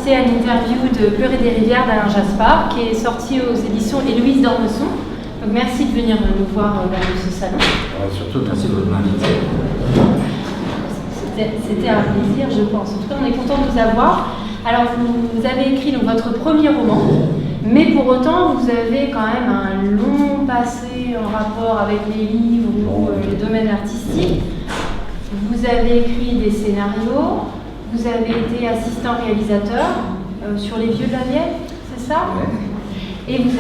assisté à l'interview de Pleurer des rivières d'Alain Jaspard, qui est sortie aux éditions Héloïse d'Ormesson. Donc merci de venir nous voir dans ce salon. Surtout merci de m'inviter. C'était un plaisir, je pense. En tout cas, on est content de vous avoir. Alors, vous avez écrit donc, votre premier roman, mais pour autant, vous avez quand même un long passé en rapport avec les livres ou les domaines artistiques. Vous avez écrit des scénarios, vous avez été assistant réalisateur sur Les Vieux de la Vieille, c'est ça? Et vous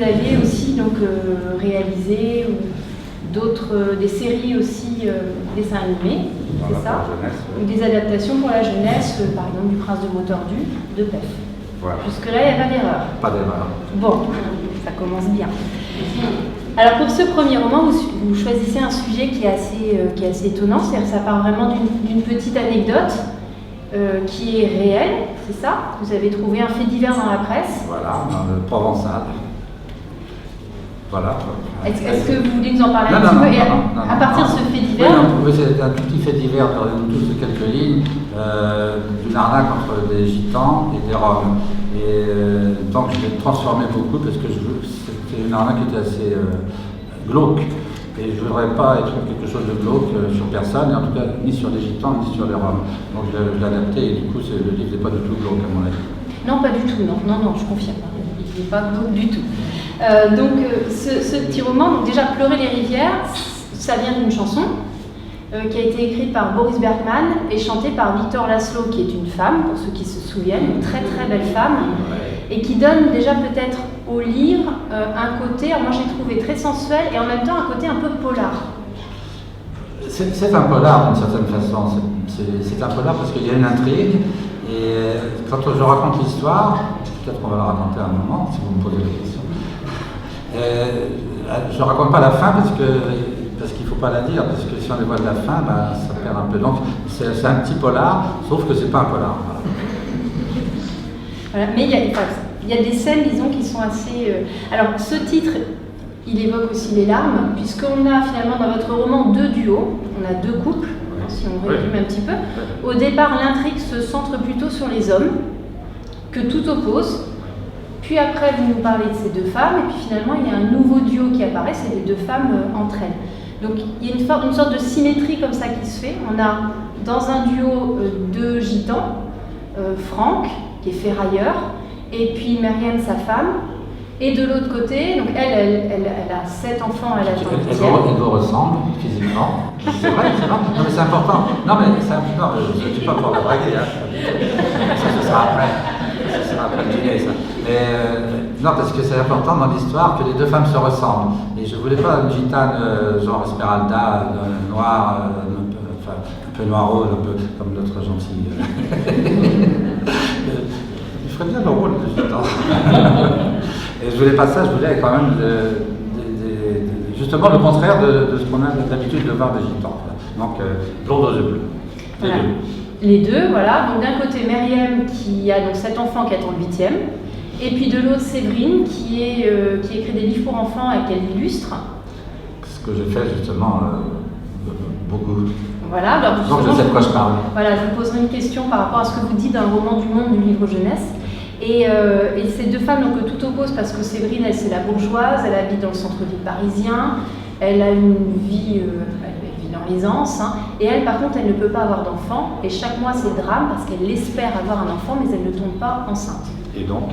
avez aussi donc, réalisé des séries aussi dessins animés, c'est ça? Ou des adaptations pour la jeunesse, par exemple du Prince de Mots Tordus, de PEF. Voilà. Jusque-là, il n'y a pas d'erreur. Pas d'erreur. Bon, ça commence bien. Alors pour ce premier roman, vous choisissez un sujet qui est assez étonnant, c'est-à-dire que ça part vraiment d'une petite anecdote qui est réelle, c'est ça? Vous avez trouvé un fait divers dans la presse. Voilà, dans le Provençal. Voilà. Est-ce que vous voulez nous en parler un petit peu? À partir de ce fait divers. Oui, c'est un tout petit fait divers, tous de quelques lignes, d'une arnaque entre des gitans et des roms. Et donc je l'ai transformé beaucoup parce que c'était une arnaque qui était assez glauque. Et je ne voudrais pas écrire quelque chose de glauque sur personne, et en tout cas ni sur les gitans ni sur les roms. Donc je l'ai adapté et du coup le livre n'est pas du tout glauque à mon avis. Non, pas du tout, non, je confirme. Il n'est pas glauque du tout. Ce petit roman, donc déjà Pleurer les rivières, ça vient d'une chanson qui a été écrite par Boris Bergman et chantée par Victor Laszlo, qui est une femme, pour ceux qui se souviennent, une très très belle femme, et qui donne déjà peut-être au livre un côté, moi j'ai trouvé très sensuel et en même temps un côté un peu polar. C'est un polar d'une certaine façon, c'est un polar parce qu'il y a une intrigue, et quand je raconte l'histoire, peut-être qu'on va la raconter à un moment, si vous me posez la question. Je ne raconte pas la fin parce qu'il ne faut pas la dire, parce que si on dévoile la fin, ça perd un peu. Donc c'est un petit polar, sauf que ce n'est pas un polar. Voilà, mais il y a des scènes, disons, qui sont assez... Alors ce titre, il évoque aussi les larmes, puisqu'on a finalement dans votre roman deux duos, on a deux couples, si on résume un petit peu. Au départ, l'intrigue se centre plutôt sur les hommes, que tout oppose. Puis après, vous nous parlez de ces deux femmes, et puis finalement, il y a un nouveau duo qui apparaît, c'est les deux femmes entre elles. Donc, il y a une sorte de symétrie comme ça qui se fait. On a dans un duo deux gitans, Franck, qui est ferrailleur, et puis Myriam, sa femme. Et de l'autre côté, donc elle a 7 enfants, elle a 8e. Elle vous ressemble physiquement. C'est vrai. Non mais c'est important. Non mais c'est important. Je ne suis pas pour la draguer. Ça sera après. Ça sera après le dîner, ça. Mais non, parce que c'est important dans l'histoire que les deux femmes se ressemblent. Et je ne voulais pas une gitane genre Esmeralda, noire, un peu noiraude, un peu comme notre gentille. Il ferait bien le rôle de gitane. Et je voulais pas ça, je voulais quand même justement le contraire de ce qu'on a d'habitude de voir des gitans. Donc, blonde aux yeux bleus. Les deux, voilà. Donc d'un côté, Myriam qui a donc 7 enfants qui attend le 8e. Et puis de l'autre, Séverine qui écrit des livres pour enfants et qu'elle illustre. Ce que j'ai fait justement beaucoup. Voilà. Alors, donc je sais de quoi je parle. Voilà, je vous poserai une question par rapport à ce que vous dites d'un roman du monde du livre jeunesse. Et ces deux femmes, donc tout oppose parce que Séverine, elle c'est la bourgeoise, elle habite dans le centre-ville parisien, elle a une vie, elle vit dans l'aisance, et elle par contre, elle ne peut pas avoir d'enfant, et chaque mois c'est le drame parce qu'elle espère avoir un enfant, mais elle ne tombe pas enceinte. Et donc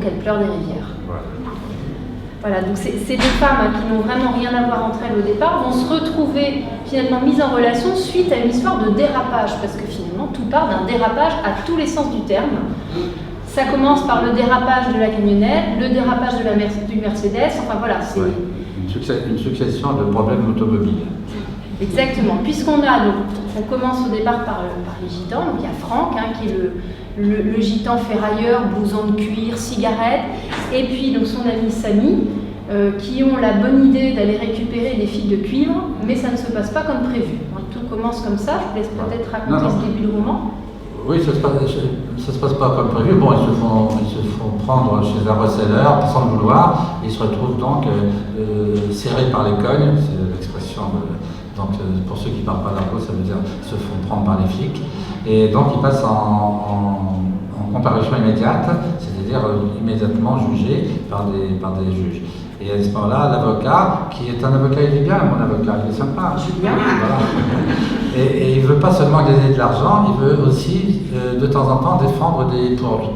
elle pleure des rivières. Voilà, donc ces deux femmes qui n'ont vraiment rien à voir entre elles au départ vont se retrouver finalement mises en relation suite à une histoire de dérapage, parce que finalement tout part d'un dérapage à tous les sens du terme. Ça commence par le dérapage de la camionnette, le dérapage du Mercedes, enfin voilà. C'est une succession de problèmes automobiles. Exactement, puisqu'on commence au départ par les gitans, donc il y a Franck qui est le gitan ferrailleur, blouson de cuir, cigarette, et puis donc son ami Samy, qui ont la bonne idée d'aller récupérer des fils de cuivre, mais ça ne se passe pas comme prévu. Donc, tout commence comme ça, je vous laisse peut-être raconter ce début de roman. Oui, ça se passe pas comme prévu. Bon, ils se font prendre chez un receleur sans le vouloir, et ils se retrouvent donc serrés par les cognes, c'est l'expression. Donc pour ceux qui ne parlent pas l'argot, ça veut dire ils se font prendre par les flics. Et donc il passe en comparution immédiate, c'est-à-dire immédiatement jugé par des juges. Et à ce moment-là, l'avocat, qui est un avocat, il est bien, mon avocat, il est sympa. Julien. Voilà. Et il ne veut pas seulement gagner de l'argent, il veut aussi de temps en temps défendre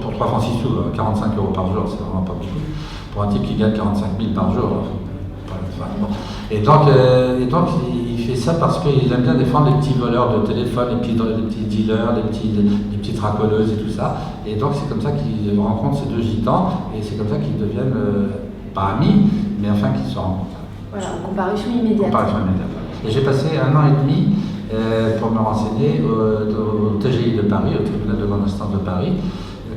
pour 3 francs 6 sous, 45 € par jour, c'est vraiment pas beaucoup. Pour un type qui gagne 45 000 par jour. Et donc il fait ça parce qu'il aime bien défendre les petits voleurs de téléphone, les petits dealers, les petites racoleuses et tout ça. Et donc c'est comme ça qu'il rencontre ces 2 gitans et c'est comme ça qu'ils deviennent pas amis, mais enfin qu'ils se rencontrent. Voilà, en comparution immédiate. Et j'ai passé 1 an et demi pour me renseigner au TGI de Paris, au tribunal de grande instance de Paris.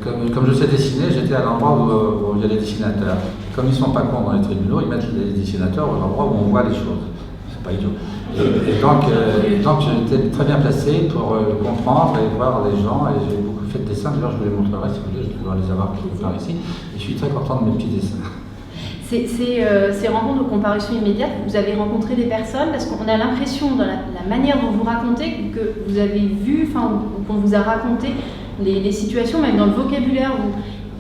Comme je sais dessiner, j'étais à l'endroit où il y a les dessinateurs. Comme ils ne sont pas cons dans les tribunaux, ils mettent les dessinateurs aux endroits où on voit les choses. C'est pas idiot. Et donc j'étais très bien placé pour comprendre et voir les gens. Et j'ai beaucoup fait de dessins. D'ailleurs, je vous les montrerai si vous voulez. Je dois les avoir quelque part ici. Et je suis très content de mes petits dessins. Ces rencontres de comparution immédiate, vous avez rencontré des personnes parce qu'on a l'impression, dans la manière dont vous racontez, que vous avez vu, ou qu'on vous a raconté les situations, même dans le vocabulaire, où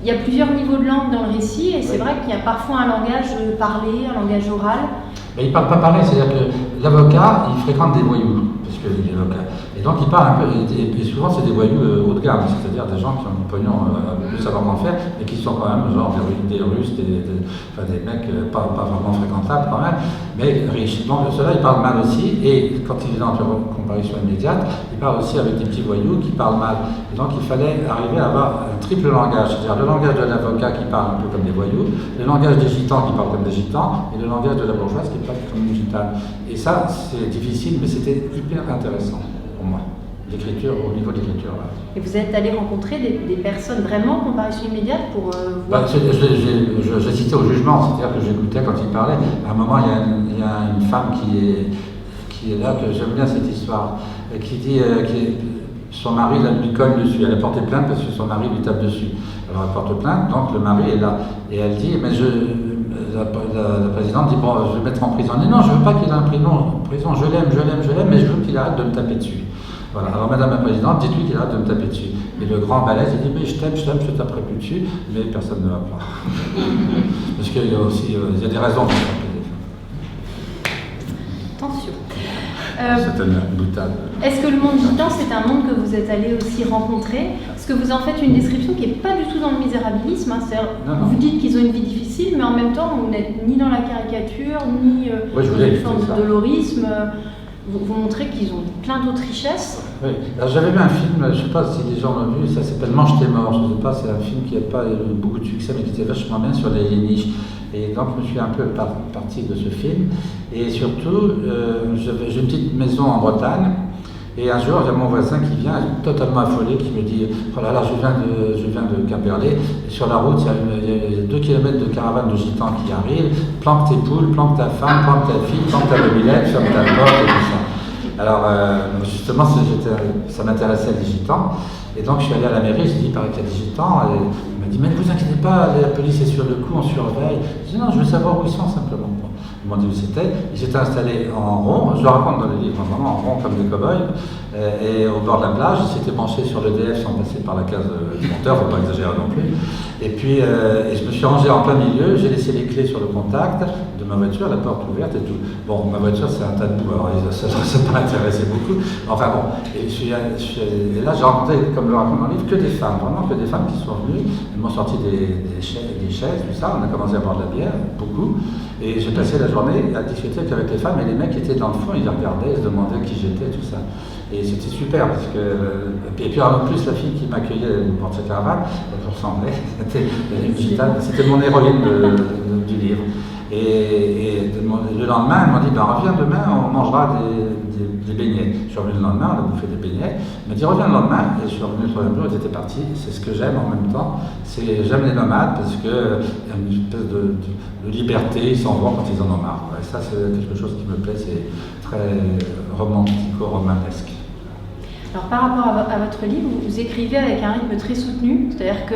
il y a plusieurs niveaux de langue dans le récit, et c'est vrai qu'il y a parfois un langage parlé, un langage oral. Mais il ne parle pas parler, c'est-à-dire que l'avocat, il fréquente des voyous, parce qu'il est avocat. Et donc il parle un peu, et souvent c'est des voyous haut de gamme, c'est-à-dire des gens qui ont du pognon, plus savoir qu'en faire, mais qui sont quand même genre des Russes, des mecs pas vraiment fréquentables quand même, mais riches. Donc ceux-là, ils parlent mal aussi, et quand il est en comparution immédiate, il parle aussi avec des petits voyous qui parlent mal. Et donc il fallait arriver à avoir un triple langage, c'est-à-dire le langage de l'avocat qui parle un peu comme des voyous, le langage des gitans qui parlent comme des gitans, et le langage de la bourgeoise qui parle comme une gitane. Et ça, c'est difficile, mais c'était hyper intéressant pour moi, l'écriture, au niveau de l'écriture. Là. Et vous êtes allé rencontrer des personnes vraiment en comparution immédiate pour voir... Je citais au jugement, c'est-à-dire que j'écoutais quand il parlait. À un moment, il y a une femme qui est là, que j'aime bien cette histoire, qui dit que son mari lui cogne dessus. Elle a porté plainte parce que son mari lui tape dessus. Alors elle porte plainte, donc le mari est là. Et elle dit, mais la présidente dit, bon, je vais le mettre en prison. Elle dit, non, je ne veux pas qu'il aille en prison, je l'aime, mais je veux qu'il arrête de me taper dessus. Voilà, alors madame la présidente, dites-lui qu'il arrête de me taper dessus. Et le grand balèze, il dit, mais je t'aime, je te taperai plus dessus, mais personne ne va pas. Parce qu'il y a aussi il y a des raisons pour taper des femmes. Attention. C'est une boutade. Est-ce que le monde gitan, c'est un monde que vous êtes allé aussi rencontrer? Parce que vous en faites une description qui n'est pas du tout dans le misérabilisme. Hein. Vous dites qu'ils ont une vie difficile, mais en même temps, vous n'êtes ni dans la caricature, ni dans une forme de dolorisme. Vous montrez qu'ils ont plein d'autres richesses. Oui, alors j'avais vu un film, je ne sais pas si les gens l'ont vu, ça s'appelle Mange tes morts, je ne sais pas, c'est un film qui n'a pas eu beaucoup de succès mais qui était vachement bien sur les Yéniches. Et donc je me suis un peu parti de ce film. Et surtout, j'ai une petite maison en Bretagne. Et un jour, il y a mon voisin qui vient, totalement affolé, qui me dit « Oh là là, je viens de Quimperlé, et sur la route, il y a 2 kilomètres de caravane de gitans qui arrivent, planque tes poules, planque ta femme, planque ta fille, planque ta mobilette, ferme ta porte, et tout ça. » Alors, justement, ça m'intéressait les gitans, et donc je suis allé à la mairie, j'ai dit « Il paraît qu'il y a des gitans », et il m'a dit « Mais ne vous inquiétez pas, la police est sur le coup, on surveille. » Je dis « Non, je veux savoir où ils sont, simplement. » Ils m'ont dit où c'était. Ils s'étaient installés en rond, je le raconte dans le livre, vraiment en rond comme des cow-boys, et au bord de la plage. Ils s'étaient branchés sur l'EDF sans passer par la case du compteur, il ne faut pas exagérer non plus. Et puis, je me suis rangé en plein milieu, j'ai laissé les clés sur le contact de ma voiture, la porte ouverte et tout. Bon, ma voiture, c'est un tas de boue, alors ça ne s'est pas intéressé beaucoup. Enfin bon, et là, j'ai rencontré, comme le raconte dans le livre, que des femmes, vraiment que des femmes qui sont venues. Elles m'ont sorti des chaises, tout ça. On a commencé à boire de la bière, beaucoup. Et j'ai passé la journée à discuter avec les femmes, et les mecs étaient dans le fond, ils regardaient, ils se demandaient qui j'étais, tout ça. Et c'était super, parce que... Et puis en plus, la fille qui m'accueillait pour cette caravane, elle ressemblait, c'était une gitane, c'était mon héroïne du livre. Et le lendemain, elle m'a dit, ben, reviens demain, on mangera des beignets. Je suis revenu le lendemain, on a bouffé des beignets. Elle m'a dit, reviens le lendemain, et je suis revenu le troisième jour, ils étaient partis. C'est ce que j'aime en même temps. J'aime les nomades parce qu'il y a une espèce de liberté, ils s'en vont quand ils en ont marre. Et ça, c'est quelque chose qui me plaît, c'est très romantico-romanesque. Alors par rapport à votre livre, vous écrivez avec un rythme très soutenu, c'est-à-dire que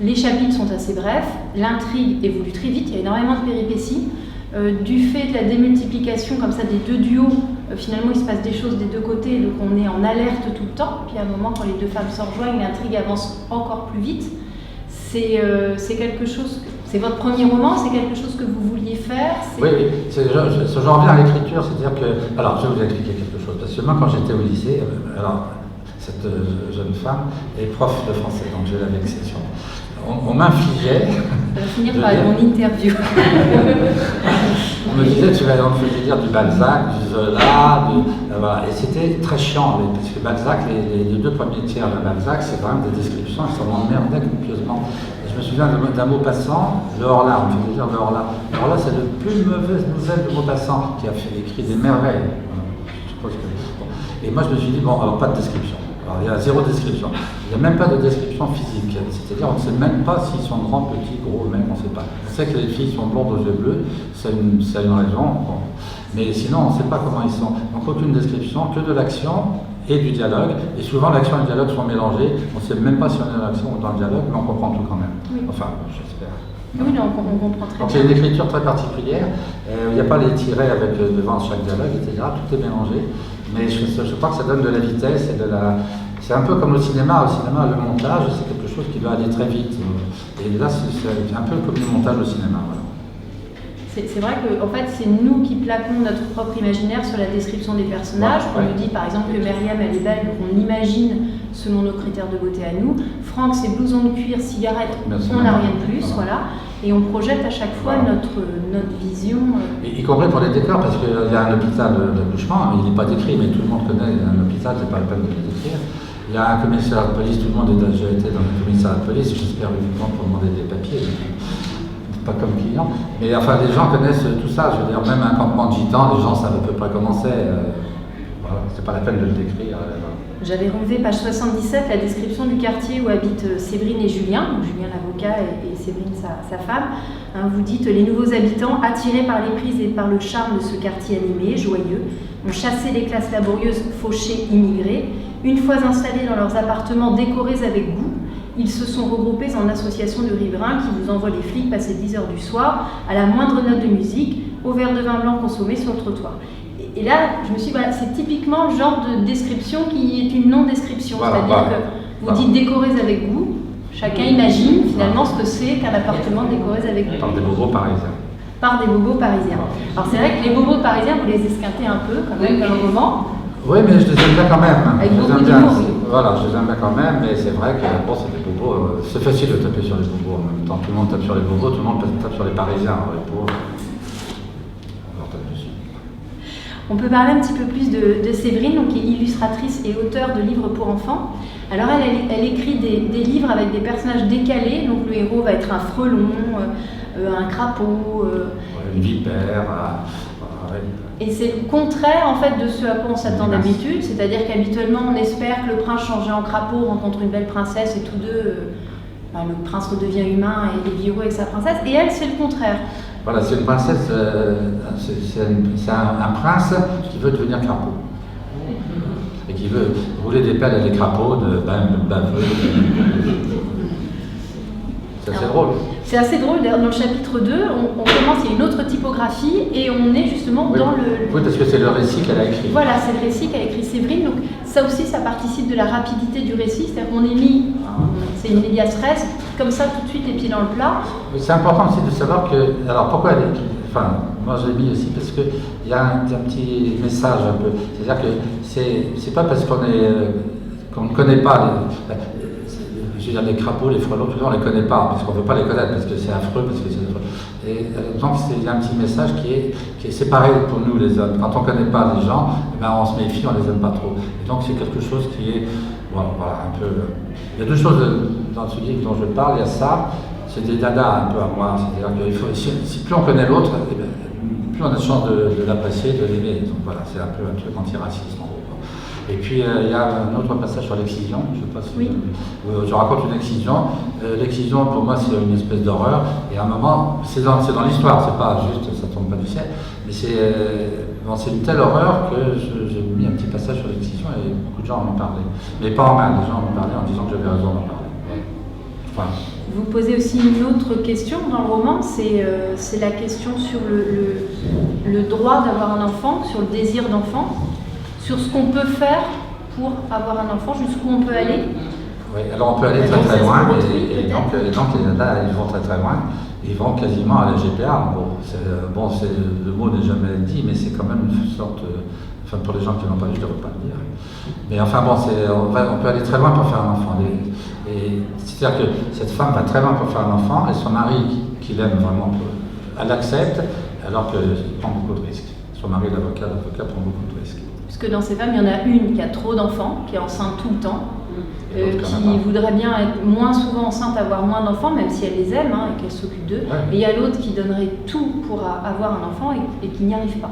les chapitres sont assez brefs, l'intrigue évolue très vite, il y a énormément de péripéties. Du fait de la démultiplication comme ça des 2 duos, finalement il se passe des choses des deux côtés, donc on est en alerte tout le temps. Puis à un moment, quand les deux femmes se rejoignent, l'intrigue avance encore plus vite. C'est quelque chose, c'est votre premier roman, c'est quelque chose que vous vouliez faire? Oui, j'en reviens à l'écriture, c'est-à-dire que, alors je vais vous expliquer quelque chose, parce que moi quand j'étais au lycée, alors cette jeune femme est prof de français, donc j'ai la vexation. On m'infligeait. Ça va finir par mon interview. On me disait, on me faisait dire du Balzac, du Zola, voilà. Et c'était très chiant, parce que Balzac, les deux premiers tiers de Balzac, c'est quand même des descriptions, ils s'en emmerdaient copieusement. Et je me souviens d'un Maupassant, le Horla, on me faisait dire le Horla. Le Horla, c'est le plus mauvaise nouvelle de Maupassant, qui a écrit des merveilles. Je suppose que... Et moi, je me suis dit, bon, alors pas de description. Alors, il y a zéro description. Il n'y a même pas de description physique. C'est-à-dire, on ne sait même pas s'ils sont grands, petits, gros, même, on ne sait pas. On sait que les filles sont blondes aux yeux bleus, c'est une raison. Bon. Mais sinon, on ne sait pas comment ils sont. Donc, aucune description, que de l'action et du dialogue. Et souvent, l'action et le dialogue sont mélangés. On ne sait même pas si on est dans l'action ou dans le dialogue, mais on comprend tout quand même. Oui. Enfin, j'espère. Oui, non, on comprend très bien. Donc, c'est une écriture très particulière. Il n'y a pas les tirets avec devant chaque dialogue, etc. Tout est mélangé. Mais je crois que ça donne de la vitesse et de la... C'est un peu comme au cinéma. Au cinéma, le montage, c'est quelque chose qui doit aller très vite. Et là, c'est un peu comme le montage au cinéma. Voilà. C'est vrai qu'en fait, c'est nous qui plaquons notre propre imaginaire sur la description des personnages. On nous dit par exemple que Myriam, elle est belle, donc on l'imagine selon nos critères de beauté à nous. Franck, c'est blouson de cuir, cigarette, on n'a rien de plus, voilà. Et on projette à chaque fois notre vision. Y compris pour les décors, parce qu'il y a un hôpital d'accouchement, il n'est pas décrit, mais tout le monde connaît un hôpital, c'est pas la peine de le décrire. Il y a un commissariat de police, tout le monde a déjà été dans le commissariat de police, j'espère uniquement pour demander des papiers. Pas comme client, mais enfin les gens connaissent tout ça, je veux dire, même un campement de gitans, les gens savent à peu près comment c'est, voilà, c'est pas la peine de le décrire. J'avais relevé page 77 la description du quartier où habitent Séverine et Julien, donc Julien l'avocat et Séverine sa femme. Vous dites, les nouveaux habitants, attirés par les prises et par le charme de ce quartier animé, joyeux, ont chassé les classes laborieuses, fauchées, immigrées. Une fois installés dans leurs appartements décorés avec goût, ils se sont regroupés en association de riverains qui vous envoient les flics passer 10 heures du soir à la moindre note de musique, au verre de vin blanc consommé sur le trottoir. Et là, je me suis dit, voilà, c'est typiquement le genre de description qui est une non-description. Voilà, c'est-à-dire que vous dites décorés avec goût, chacun imagine finalement ce que c'est qu'un appartement décoré avec goût. Par des bobos parisiens. Par des bobos parisiens. Alors c'est vrai que les bobos parisiens, vous les esquintez un peu quand même dans le roman. Oui, mais je les aime bien quand même. Avec beaucoup d'humour, oui. Voilà, je les aime bien quand même, mais c'est vrai que bon, c'est des bobos. C'est facile de taper sur les bobos en même temps. Tout le monde tape sur les bobos, tout le monde tape sur les Parisiens. Les pauvres, on leur tape dessus. On peut parler un petit peu plus de Séverine, donc, qui est illustratrice et auteure de livres pour enfants. Alors elle écrit des livres avec des personnages décalés, donc le héros va être un frelon, un crapaud, une vipère. Et c'est le contraire en fait de ce à quoi on s'attend d'habitude, c'est-à-dire qu'habituellement on espère que le prince changé en crapaud rencontre une belle princesse et tous deux, le prince redevient humain et vit heureux avec sa princesse, et elle c'est le contraire. Voilà, c'est une princesse, c'est un prince qui veut devenir crapaud. Et qui veut rouler des pelles à des crapauds, baveux. C'est assez drôle. C'est assez drôle, d'ailleurs dans le chapitre 2, on commence, il y a une autre typographie et on est justement dans le... Oui, parce que c'est le récit qu'elle a écrit. Voilà, c'est le récit qu'a écrit Séverine, donc ça aussi ça participe de la rapidité du récit, c'est-à-dire qu'on est mis, c'est une medias res, comme ça tout de suite les pieds dans le plat. C'est important aussi de savoir que, alors pourquoi elle écrit, enfin moi je l'ai mis aussi parce qu'il y a un petit message un peu, c'est-à-dire que c'est pas parce qu'on ne connaît pas je veux dire, les crapauds, les frelons, tout ça, on ne les connaît pas, parce qu'on ne veut pas les connaître, parce que c'est affreux, parce que c'est... Et donc, il y a un petit message qui est séparé pour nous, les hommes. Quand on ne connaît pas les gens, eh ben, on se méfie, on ne les aime pas trop. Et donc, c'est quelque chose qui est... Voilà, un peu... Il y a deux choses dans ce livre dont je parle. Il y a ça, c'est des dadas un peu à moi. C'est-à-dire qu'il faut... Si plus on connaît l'autre, eh ben, plus on a de chance de l'apprécier, de l'aimer. Donc voilà, c'est un peu un truc antiraciste, en gros. Et puis il y a un autre passage sur l'excision, je sais pas si je raconte une excision. L'excision pour moi c'est une espèce d'horreur, et à un moment, c'est dans l'histoire, c'est pas juste, ça tombe pas du ciel, mais c'est une telle horreur que j'ai mis un petit passage sur l'excision et beaucoup de gens en ont parlé. Mais pas en mal, les gens en ont parlé en disant que j'avais raison d'en parler. Enfin, vous posez aussi une autre question dans le roman, c'est la question sur le droit d'avoir un enfant, sur le désir d'enfant, sur ce qu'on peut faire pour avoir un enfant, jusqu'où on peut aller. Oui, alors on peut aller très très loin, et donc les nanas, ils vont très très loin, ils vont quasiment à la GPA. Bon, le mot n'est jamais dit, mais c'est quand même une sorte, enfin pour les gens qui n'ont pas vu, je ne devrais pas le dire. Mais enfin bon, on peut aller très loin pour faire un enfant. C'est-à-dire que cette femme va très loin pour faire un enfant, et son mari, qui l'aime vraiment, elle accepte, alors qu'il prend beaucoup de risques. Son mari, l'avocat prend beaucoup de risques. Parce que dans ces femmes, il y en a une qui a trop d'enfants, qui est enceinte tout le temps, qui voudrait bien être moins souvent enceinte, avoir moins d'enfants, même si elle les aime et qu'elle s'occupe d'eux. Ouais. Et il y a l'autre qui donnerait tout pour avoir un enfant et qui n'y arrive pas.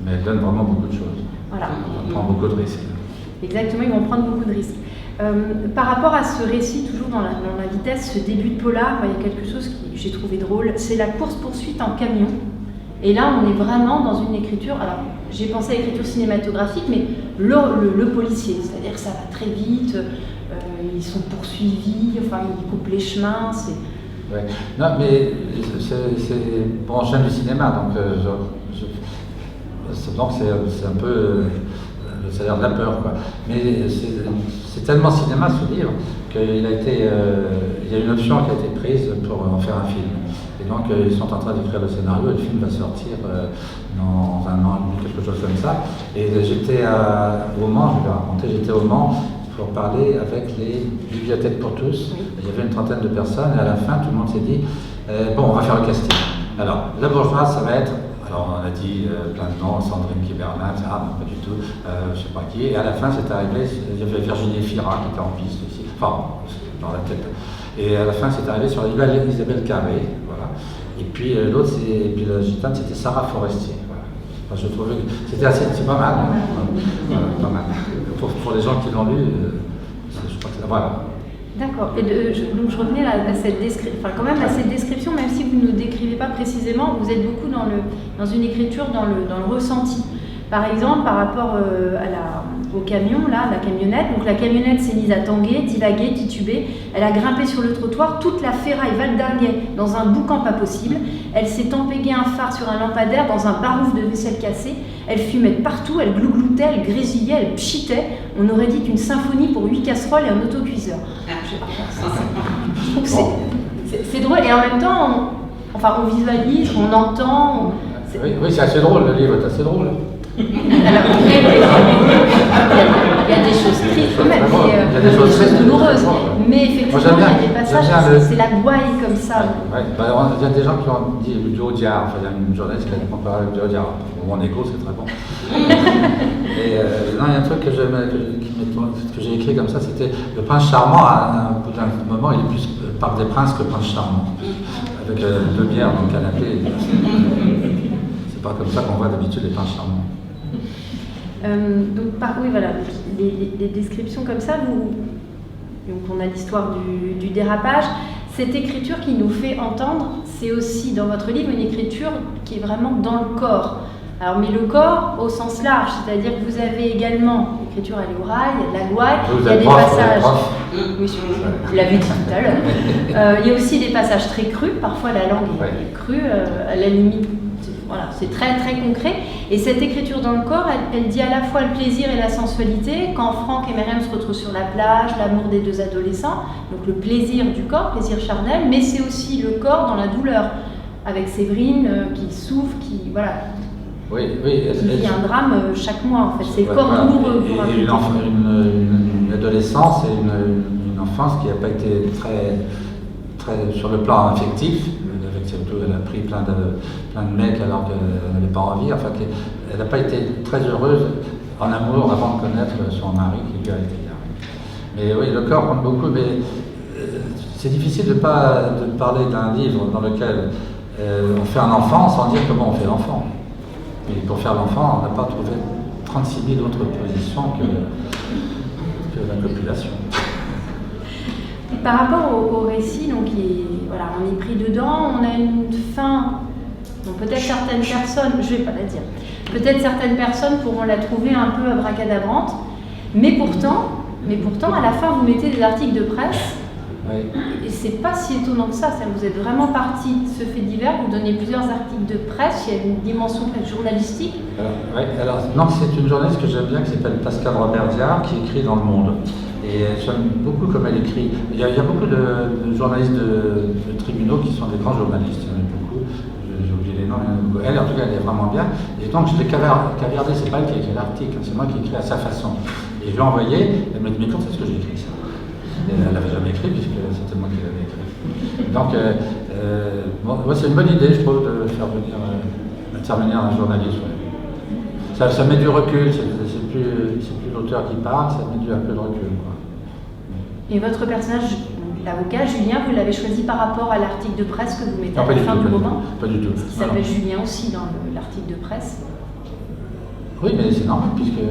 Mais elle donne vraiment beaucoup de choses. Voilà. Elle prend beaucoup de risques. Exactement, ils vont prendre beaucoup de risques. Par rapport à ce récit, toujours dans la vitesse, ce début de polar, il y a quelque chose que j'ai trouvé drôle, c'est la course-poursuite en camion. Et là, on est vraiment dans une écriture, alors j'ai pensé à l'écriture cinématographique, mais le policier, c'est-à-dire que ça va très vite, ils sont poursuivis, enfin ils coupent les chemins, Ouais. Non, mais bon, j'aime du cinéma, donc c'est un peu le salaire de la peur, quoi. Mais c'est tellement cinéma ce livre qu'il a été, il y a une option qui a été prise pour en faire un film. Et donc ils sont en train d'écrire le scénario et le film va sortir dans un an et demi, quelque chose comme ça. Et j'étais au Mans, je vais raconter, j'étais au Mans pour parler avec les bibliothèques pour tous. Il y avait une trentaine de personnes et à la fin tout le monde s'est dit bon, on va faire le casting. Alors la bourgeoise, ça va être, alors on a dit plein de noms, Sandrine Kiberlin, etc. Non, pas du tout, je sais pas qui. Et à la fin c'est arrivé, il y avait Virginie Fira qui était en piste aussi, enfin dans la tête. Et à la fin c'est arrivé sur Isabelle Carré, voilà. Et puis l'autre, puis la gitane, c'était Sarah Forestier. Voilà. Enfin, je trouvais que c'était assez, c'est pas mal, voilà, pas mal. Pour les gens qui l'ont lu, je crois que c'est voilà. D'accord. Et donc je revenais à cette description, enfin quand même à cette description, même si vous ne décrivez pas précisément, vous êtes beaucoup dans une écriture dans le ressenti. Par exemple, par rapport au camion, là, la camionnette. Donc la camionnette s'est mise à tanguer, divaguer, tituber. Elle a grimpé sur le trottoir, toute la ferraille valdinguait dans un boucan pas possible. Elle s'est empéguée un phare sur un lampadaire dans un barouf de vaisselle cassée. Elle fumait de partout, elle glougloutait, elle grésillait, elle pchitait. On aurait dit une symphonie pour 8 casseroles et un autocuiseur. Je trouve que c'est drôle. Et en même temps, on visualise, on entend. Oui, c'est assez drôle, le livre est assez drôle. Alors, il y a des choses tristes quand même, il y a des choses douloureuses, mais effectivement il y a des passages, c'est la gouaille comme ça. Ouais. Il y a des gens qui ont dit du Audiard, enfin il y a une journaliste qui a comparé avec du Audiard. Pour mon écho, c'est très bon. Et non, il y a un truc que j'ai écrit comme ça, c'était le prince charmant, à un bout d'un moment, il est plus Parc des Princes que prince charmant. Avec 2 bières dans le canapé. C'est pas comme ça qu'on voit d'habitude les princes charmants. Oui, voilà, les descriptions comme ça, donc on a l'histoire du dérapage. Cette écriture qui nous fait entendre, c'est aussi dans votre livre une écriture qui est vraiment dans le corps. Alors, mais le corps au sens large, c'est-à-dire que vous avez également l'écriture à l'oral, il y a de la gouaille, il y a des passages. Oui, vous l'avez dit tout à l'heure. Il y a aussi des passages très crus, parfois la langue est crue, à la limite. Voilà, c'est très très concret. Et cette écriture dans le corps, elle dit à la fois le plaisir et la sensualité. Quand Franck et Myriam se retrouvent sur la plage, l'amour des 2 adolescents, donc le plaisir du corps, plaisir charnel, mais c'est aussi le corps dans la douleur, avec Séverine qui souffre, qui voilà. Oui, qui vit un drame chaque mois en fait. C'est le corps douloureux. Et une adolescence et une enfance qui n'a pas été très sur le plan affectif. Elle a pris plein de mecs alors qu'elle n'avait pas envie. Enfin, elle n'a pas été très heureuse en amour avant de connaître son mari qui lui a été gardé. Mais oui, le corps compte beaucoup, mais c'est difficile de parler d'un livre dans lequel on fait un enfant sans dire comment on fait l'enfant. Et pour faire l'enfant, on n'a pas trouvé 36 000 autres positions que la population. Par rapport au récit, donc, on est pris dedans, on a une fin, donc peut-être certaines personnes, je ne vais pas la dire, peut-être certaines personnes pourront la trouver un peu abracadabrante, mais pourtant, à la fin, vous mettez des articles de presse Oui. Et c'est pas si étonnant que ça. Vous êtes vraiment parti de ce fait divers, vous donnez plusieurs articles de presse, il y a une dimension journalistique. Alors, non, c'est une journaliste que j'aime bien qui s'appelle Pascal Robert-Diard qui écrit dans Le Monde. Et j'aime beaucoup comme elle écrit. Il y a beaucoup de journalistes de tribunaux qui sont des grands journalistes, il y en a beaucoup. J'ai oublié les noms, elle en tout cas elle est vraiment bien. Et donc je l'ai caviardé, c'est pas elle qui a écrit l'article, c'est moi qui ai écrit à sa façon. Et je lui ai envoyé, elle m'a dit mais quand est-ce que j'ai écrit ça? Et elle n'avait jamais écrit puisque c'était moi qui l'avais écrit. Donc moi c'est une bonne idée je trouve de faire venir intervenir un journaliste. Ouais. Ça met du recul, c'est plus l'auteur qui parle, ça met un peu de recul. Quoi. Et votre personnage, l'avocat Julien, vous l'avez choisi par rapport à l'article de presse que vous mettez à la fin du roman? Pas du tout. Qui s'appelle Julien aussi dans l'article de presse. Oui, mais c'est normal puisque...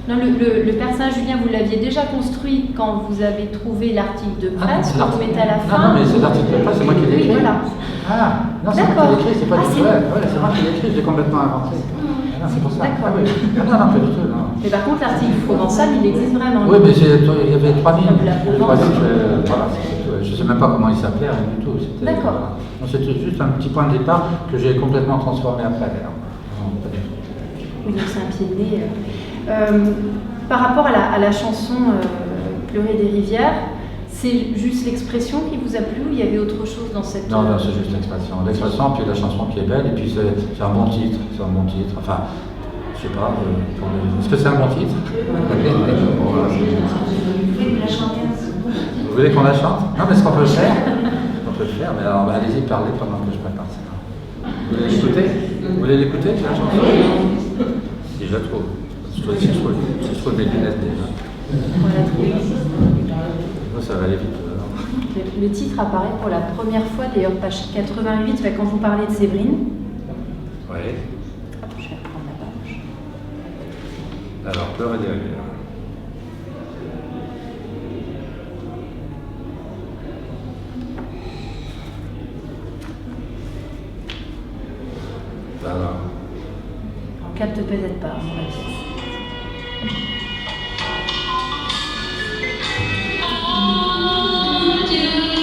Non, le personnage Julien, vous l'aviez déjà construit quand vous avez trouvé l'article de presse, que vous mettez à la fin. Non, mais c'est l'article de presse, c'est moi qui l'ai écrit. Oui, voilà. Ah, non, c'est moi qui l'ai écrit, c'est pas du tout. Ouais, c'est moi qui l'ai écrit, j'ai complètement inventé. C'est pour ça. D'accord. Ah, oui. Non, pas du tout. Non. Mais par contre, l'article provençal, il existe vraiment. Oui, mais il y avait 3 lignes. Voilà, je ne sais même pas comment il s'appelait, rien du tout. D'accord. C'était juste un petit point de départ que j'ai complètement transformé après. Oui, donc c'est un pied de nez. Par rapport à la chanson Pleurer des rivières, c'est juste l'expression qui vous a plu ou il y avait autre chose dans cette... Non, c'est juste l'expression. L'expression, puis la chanson qui est belle, et puis c'est un bon titre. C'est un bon titre. Enfin, je sais pas. Est-ce que c'est un bon titre? Vous voulez qu'on la chante? Non, mais ce qu'on peut le faire. On peut le faire, mais alors allez-y, parlez pendant que je prépare ça. Vous voulez l'écouter? Vous voulez l'écouter, la chanson? Si je la trouve. Si je trouve des lunettes déjà. On l'a trouvé. Ça va aller vite. Le titre apparaît pour la première fois, d'ailleurs, page 88, quand vous parlez de Séverine. Oui. Je vais reprendre la page. Alors, Pleurer des rivières. Voilà. On capte peut-être pas dans la pièce.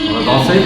On va danser?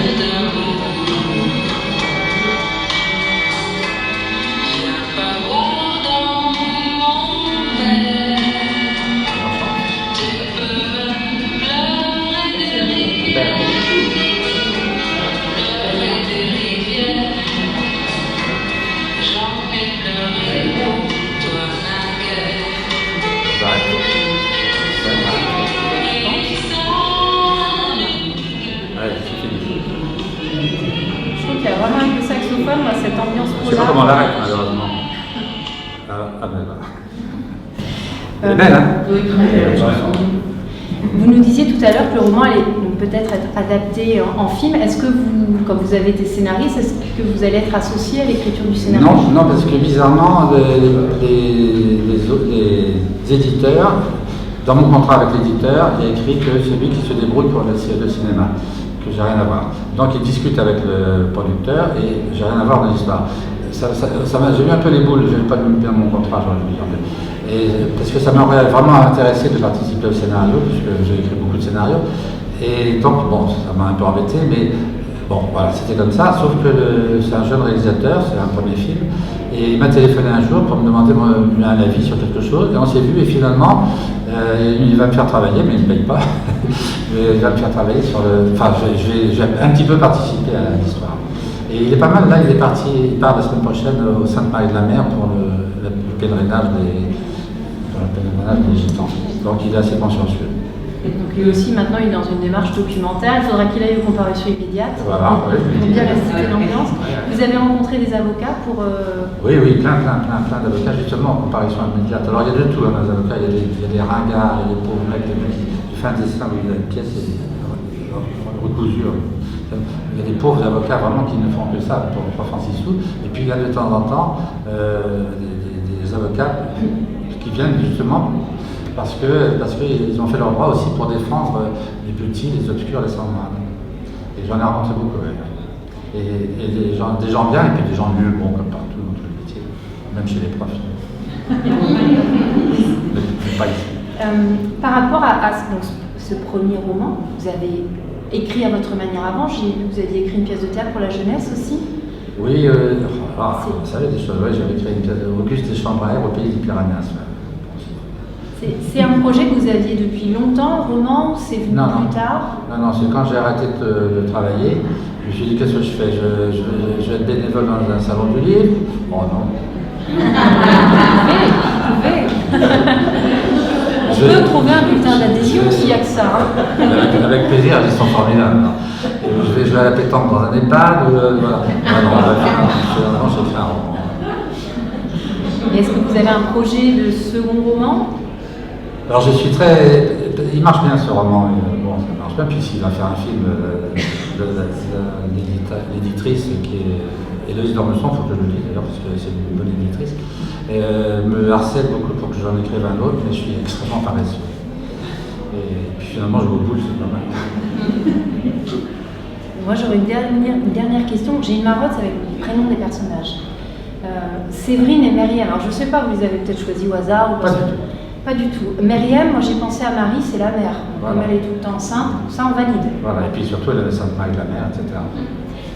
Cette ambiance je ne sais pas comment on l'arrête, malheureusement. Ah ben voilà. Elle est belle, hein? Oui, vous nous disiez tout à l'heure que le roman allait peut-être être adapté en film. Est-ce que vous, comme vous avez été scénariste, est-ce que vous allez être associé à l'écriture du scénario? Non, parce que bizarrement, les éditeurs, dans mon contrat avec l'éditeur, il y a écrit que c'est lui qui se débrouille pour le cinéma. Que j'ai rien à voir. Donc il discute avec le producteur et j'ai rien à voir dans l'histoire. J'ai eu un peu les boules, je n'avais pas lu bien mon contrat, j'aurais dû dire. Et parce que ça m'aurait vraiment intéressé de participer au scénario, puisque j'ai écrit beaucoup de scénarios. Et donc bon, ça m'a un peu embêté, mais bon voilà, c'était comme ça, sauf que c'est un jeune réalisateur, c'est un premier film, et il m'a téléphoné un jour pour me demander un avis sur quelque chose, et on s'est vu, et finalement, il va me faire travailler, mais il ne me paye pas. Il va me faire travailler sur le... Enfin, j'ai un petit peu participé à l'histoire. Et il est pas mal, là, il part la semaine prochaine au Sainte-Marie de la Mer pour le pèlerinage des Gitans. Donc il est assez consciencieux. Et donc lui aussi, maintenant, il est dans une démarche documentaire. Il faudra qu'il aille aux comparutions immédiates. Voilà, pour bien rester l'ambiance. Vous avez rencontré des avocats pour... Oui, plein d'avocats, justement, en comparution immédiate. Alors il y a de tout, hein, les avocats. Il y a des ringards, il y a des pauvres mecs, qui font un dessin où il y a une pièce recousure. Il y a des pauvres avocats vraiment qui ne font que ça pour 3 francs 6 sous. Et puis il y a de temps en temps des avocats qui viennent justement parce qu'ils ont fait leur droit aussi pour défendre les petits, les obscurs, les sans-moines. Et j'en ai rencontré beaucoup. Ouais. Et des gens bien et puis des gens nuls, bon, comme partout dans tous les métiers, même chez les profs. Mais pas ici. Par rapport à donc, ce ce premier roman. Vous avez écrit à votre manière avant, j'ai vu que vous aviez écrit une pièce de théâtre pour la jeunesse aussi. Oui, vous savez des choses, ouais, j'avais écrit une pièce d'Auguste Deschambraire au pays des Piranhas. C'est un projet que vous aviez depuis longtemps, le roman, ou c'est venu plus tard? Non, c'est quand j'ai arrêté de travailler, je me suis dit qu'est-ce que je fais, je vais être bénévole dans un salon du livre? Oh non. Vous pouvez. On peut trouver un bulletin d'adhésion s'il n'y a que ça. Hein. Avec plaisir, ils sont formidables. Je vais jouer à la pétanque dans un EHPAD, voilà. Non, j'ai fait un roman. Et est-ce que vous avez un projet de second roman? Alors je suis très... Il marche bien ce roman, bon ça marche bien, puisqu'il va faire un film, l'éditrice qui est Héloïse d'Ormesson, il faut que je le dise d'ailleurs, parce que c'est une bonne éditrice, me harcèle beaucoup pour que j'en écrive un autre, mais je suis extrêmement paresseux. Et puis finalement je vais au bout, c'est pas mal. Moi j'aurais une dernière question, j'ai une marotte avec les prénoms des personnages. Séverine et Myriam, alors je ne sais pas, vous les avez peut-être choisis au hasard ou pas du tout. Pas du tout. Myriam, moi j'ai pensé à Marie, c'est la mère. Voilà. Comme elle est tout le temps enceinte, ça on valide. Voilà, et puis surtout elle avait Sainte Marie la mère, etc.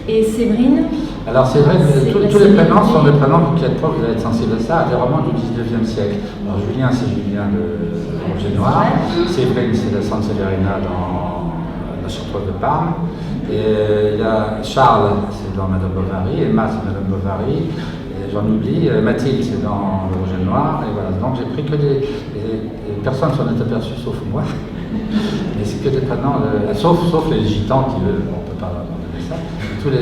Et Séverine? Alors c'est vrai que tous les prénoms sont des prénoms, vous qui êtes prof, vous allez être sensible à ça, à des romans du 19e siècle. Alors Julien, c'est Julien de Roger Noir. Séverine, c'est la Sainte Séverina dans la Chartreuse de Parme. Et il y a Charles, c'est dans Madame Bovary. Emma, c'est Madame Bovary. J'en oublie, Mathilde c'est dans le Rouge et le Noir, et voilà, donc j'ai pris que des personnes s'en est aperçues sauf moi, mais c'est que des prénoms, sauf les gitans qui eux, on ne peut pas donner ça, tous les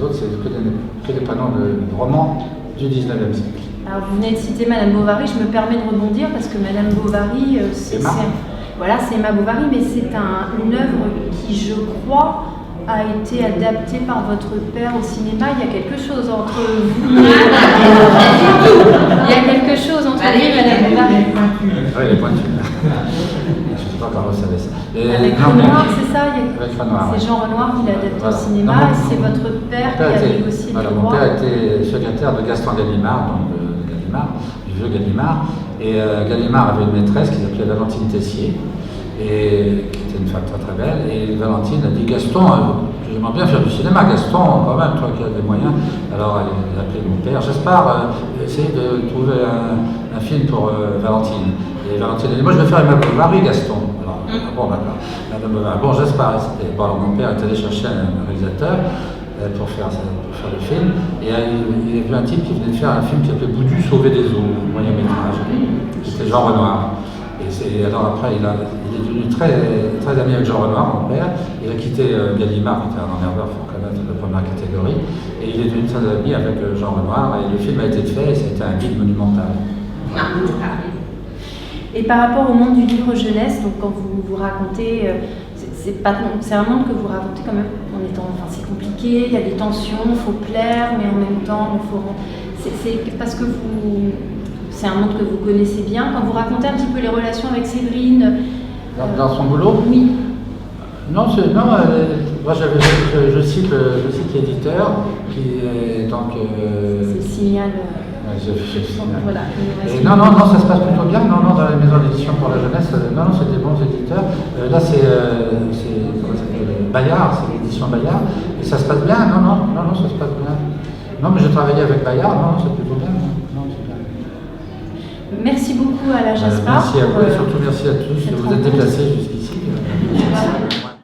autres c'est que des prénoms de romans du 19e siècle. Alors vous venez de citer Madame Bovary, je me permets de rebondir parce que Madame Bovary, c'est Emma Bovary, mais c'est une œuvre qui je crois a été adapté par votre père au cinéma. Il y a quelque chose entre vous. Il y a quelque chose entre vous et Madame Bovary. Oui, les pointures. Je ne sais pas comment vous savez ça. Avec Renoir, c'est ça? Avec Renoir. C'est Jean Renoir qui l'a adapté au cinéma et c'est votre père qui a négocié le droit. Mon père était secrétaire de Gaston Gallimard, donc de Gallimard, du vieux Gallimard. Et Gallimard avait une maîtresse qui s'appelait Valentine Tessier. Et qui était une femme très très belle, et Valentine a dit Gaston, j'aimerais bien faire du cinéma, Gaston, quand même, toi qui as des moyens. Alors elle a appelé mon père, j'espère essayer de trouver un film pour Valentine. Et Valentine a dit, moi je vais faire Emma Bovary, Gaston. Alors, bon d'accord, Madame Bovary, bon j'espère. Bon, alors mon père est allé chercher un réalisateur pour faire le film, et il a vu un type qui venait de faire un film qui s'appelait Boudu sauver des eaux, moyen métrage, c'était Jean Renoir. Et alors après, il est devenu très, très ami avec Jean Renoir, mon père. Il a quitté Gallimard, qui était un emmerdeur, il faut connaître de première catégorie. Et il est devenu très ami avec Jean Renoir. Et le film a été fait et c'était un guide monumental. Et par rapport au monde du livre jeunesse, donc quand vous racontez, c'est un monde que vous racontez quand même en étant, enfin c'est compliqué, il y a des tensions, il faut plaire, mais en même temps, c'est parce que c'est un monde que vous connaissez bien. Quand vous racontez un petit peu les relations avec Séverine... Dans son boulot? Oui. Non, moi je cite l'éditeur, qui est donc... C'est le Signal... Voilà. Non, ça se passe plutôt bien. Non, dans les maisons d'édition pour la jeunesse, non, c'est des bons éditeurs. Là, c'est comment ça s'appelle, Bayard, c'est l'édition Bayard. Et ça se passe bien. Non, ça se passe bien. Non, mais j'ai travaillé avec Bayard, non, c'est plutôt bien. Merci beaucoup à la Jasper. Merci à vous et surtout merci à tous de vous être déplacés jusqu'ici.